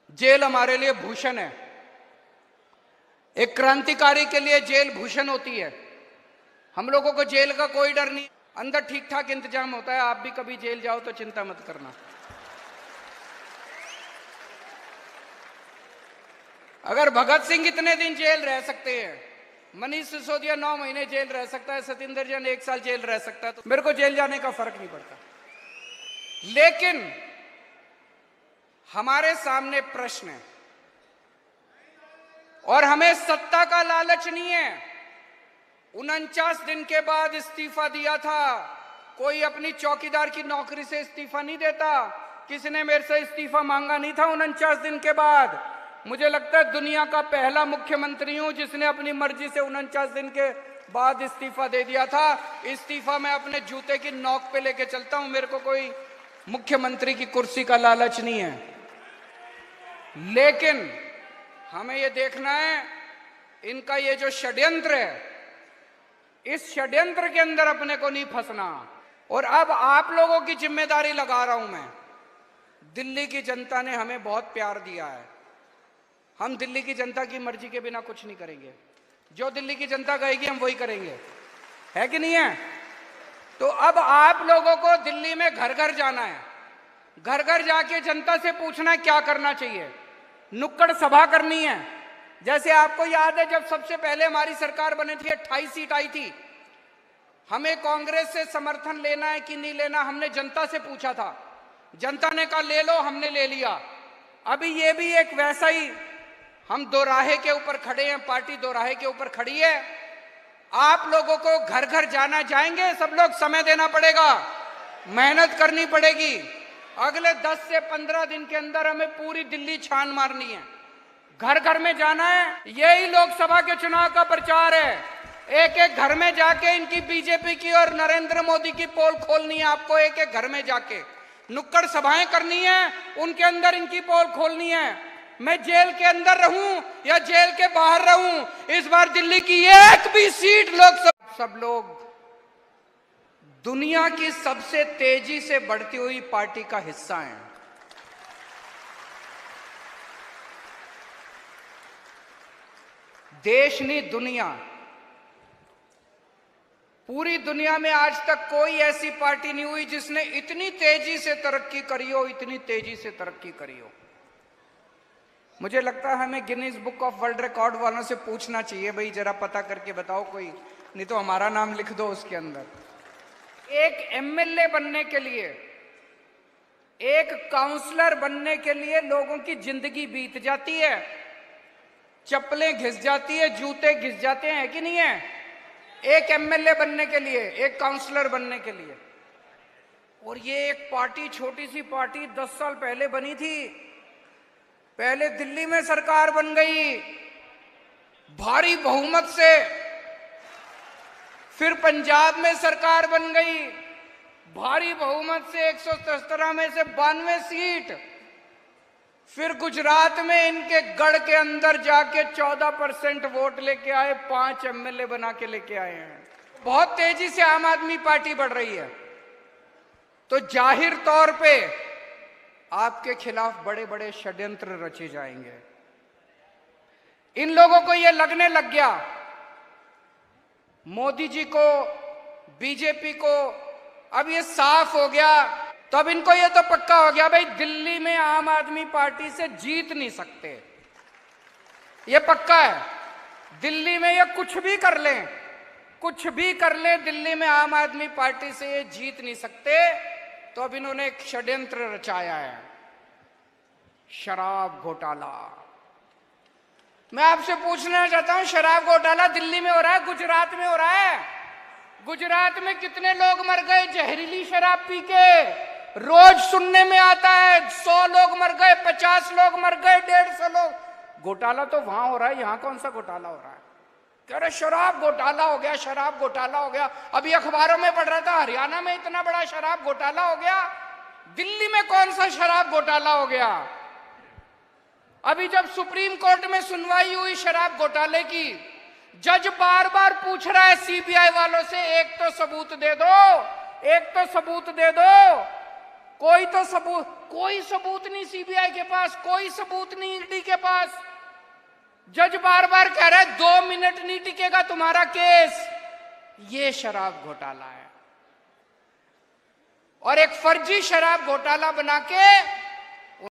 Jail हमारे लिए भूषण है। एक क्रांतिकारी के लिए जेल भूषण होती है। हम लोगों को जेल का कोई डर नहीं, अंदर ठीक ठाक इंतजाम होता है। आप भी कभी जेल जाओ तो चिंता मत करना। अगर भगत सिंह इतने दिन जेल रह सकते हैं, मनीष सिसोदिया 9 महीने जेल रह सकता है, सतिंदर जैन 1 साल जेल रह सकता है, तो मेरे को जेल जाने का फर्क नहीं पड़ता। लेकिन हमारे सामने प्रश्न है और हमें सत्ता का लालच नहीं है। 49 दिन के बाद इस्तीफा दिया था। कोई अपनी चौकीदार की नौकरी से इस्तीफा नहीं देता। किसी ने मेरे से इस्तीफा मांगा नहीं था 49 दिन के बाद। मुझे लगता है दुनिया का पहला मुख्यमंत्री हूं जिसने अपनी मर्जी से 49 दिन के बाद इस्तीफा दे दिया था। इस्तीफा मैं अपने जूते की नोक पे लेके चलता हूं। मेरे को कोई मुख्यमंत्री की कुर्सी का लालच नहीं है। लेकिन हमें यह देखना है इनका ये जो षड्यंत्र है, इस षड्यंत्र के अंदर अपने को नहीं फंसना। और अब आप लोगों की जिम्मेदारी लगा रहा हूं मैं। दिल्ली की जनता ने हमें बहुत प्यार दिया है। हम दिल्ली की जनता की मर्जी के बिना कुछ नहीं करेंगे। जो दिल्ली की जनता कहेगी हम वही करेंगे, है कि नहीं है? तो अब आप लोगों को दिल्ली में घर घर जाना है। घर घर जाके जनता से पूछना है क्या करना चाहिए। नुक्कड़ सभा करनी है। जैसे आपको याद है जब सबसे पहले हमारी सरकार बनी थी 28 सीट आई थी। हमें कांग्रेस से समर्थन लेना है कि नहीं लेना, हमने जनता से पूछा था। जनता ने कहा ले लो, हमने ले लिया। अभी ये भी एक वैसा ही, हम दोराहे के ऊपर खड़े हैं, पार्टी दोराहे के ऊपर खड़ी है। आप लोगों को घर घर जाना, जाएंगे सब लोग, समय देना पड़ेगा, मेहनत करनी पड़ेगी। अगले 10 से 15 दिन के अंदर हमें पूरी दिल्ली छान मारनी है, घर घर में जाना है। यही लोकसभा के चुनाव का प्रचार है। एक एक घर में जाके इनकी बीजेपी की और नरेंद्र मोदी की पोल खोलनी है। आपको एक एक घर में जाके नुक्कड़ सभाएं करनी है, उनके अंदर इनकी पोल खोलनी है। मैं जेल के अंदर रहूं या जेल के बाहर रहूं, इस बार दिल्ली की एक भी सीट लोकसभा, सब लोग दुनिया की सबसे तेजी से बढ़ती हुई पार्टी का हिस्सा हैं। देश नहीं, दुनिया, पूरी दुनिया में आज तक कोई ऐसी पार्टी नहीं हुई जिसने इतनी तेजी से तरक्की करी हो, इतनी तेजी से तरक्की करी हो। मुझे लगता है हमें Guinness book of world record वालों से पूछना चाहिए, भाई जरा पता करके बताओ कोई, नहीं तो हमारा नाम लिख दो उसके अंदर। एक एमएलए बनने के लिए, एक काउंसलर बनने के लिए लोगों की जिंदगी बीत जाती है, चप्पलें घिस जाती है, जूते घिस जाते हैं, कि नहीं है? एक एमएलए बनने के लिए, एक काउंसलर बनने के लिए। और ये एक पार्टी, छोटी सी पार्टी 10 साल पहले बनी थी। पहले दिल्ली में सरकार बन गई भारी बहुमत से, फिर पंजाब में सरकार बन गई भारी बहुमत से, 117 में से 92 सीट। फिर गुजरात में इनके गढ़ के अंदर जाके 14% वोट लेके आए, 5 एमएलए बना के लेके आए हैं। बहुत तेजी से आम आदमी पार्टी बढ़ रही है। तो जाहिर तौर पे आपके खिलाफ बड़े बड़े षड्यंत्र रचे जाएंगे। इन लोगों को यह लगने लग गया, मोदी जी को, बीजेपी को अब ये साफ हो गया, तो अब इनको ये तो पक्का हो गया भाई दिल्ली में आम आदमी पार्टी से जीत नहीं सकते। ये पक्का है, दिल्ली में ये कुछ भी कर लें, कुछ भी कर लें, दिल्ली में आम आदमी पार्टी से ये जीत नहीं सकते। तो अब इन्होंने एक षड्यंत्र रचाया है, शराब घोटाला। मैं आपसे पूछना चाहता हूं, शराब घोटाला दिल्ली में हो रहा है, गुजरात में हो रहा है। गुजरात में कितने लोग मर गए जहरीली शराब पी के? रोज सुनने में आता है 100 लोग मर गए, 50 लोग मर गए, 150 लोग। घोटाला तो वहां हो रहा है, यहां कौन सा घोटाला हो रहा है? कह रहे शराब घोटाला हो गया, शराब घोटाला हो गया। अभी अखबारों में पढ़ रहा था हरियाणा में इतना बड़ा शराब घोटाला हो गया, दिल्ली में कौन सा शराब घोटाला हो गया? अभी जब सुप्रीम कोर्ट में सुनवाई हुई शराब घोटाले की, जज बार बार पूछ रहा है सीबीआई वालों से, एक तो सबूत दे दो, एक तो सबूत दे दो। कोई सबूत नहीं सीबीआई के पास, कोई सबूत नहीं ईडी के पास। जज बार बार कह रहा है 2 मिनट नहीं टिकेगा तुम्हारा केस। ये शराब घोटाला है और एक फर्जी शराब घोटाला बना के